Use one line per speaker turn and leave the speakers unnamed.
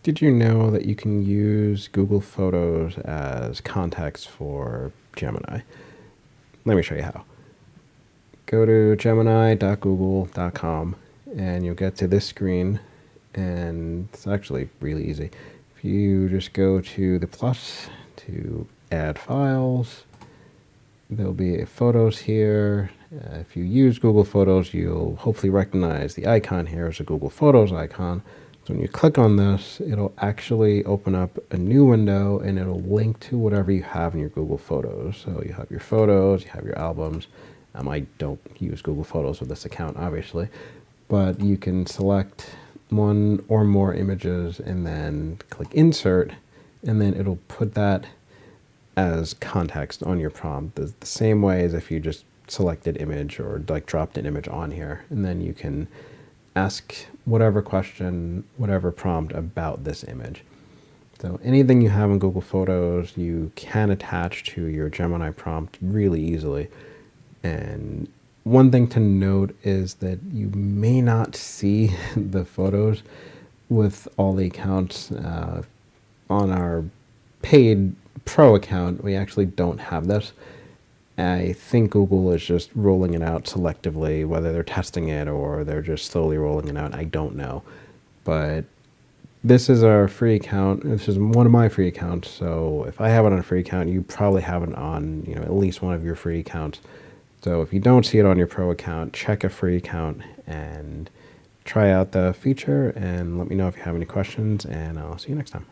Did you know that you can use Google Photos as context for Gemini? Let me show you how. Go to gemini.google.com and you'll get to this screen, and it's actually really easy. If you just go to the plus to add files, there'll be photos here. If you use Google Photos, you'll hopefully recognize the icon here as a Google Photos icon. So when you click on this, it'll actually open up a new window and it'll link to whatever you have in your Google Photos. So you have your photos, you have your albums. I don't use Google Photos with this account, obviously, but you can select one or more images and then click Insert, and then it'll put that as context on your prompt, the same way as if you just selected image or like dropped an image on here, and then you can ask whatever question, whatever prompt about this image. So anything you have in Google Photos, you can attach to your Gemini prompt really easily. And one thing to note is that you may not see the photos with all the accounts. On our paid Pro account, we actually don't have this. I think Google is just rolling it out selectively, whether they're testing it or they're just slowly rolling it out, I don't know. But this is our free account. This is one of my free accounts, so if I have it on a free account, you probably have it on, at least one of your free accounts. So if you don't see it on your Pro account, check a free account and try out the feature and let me know if you have any questions, and I'll see you next time.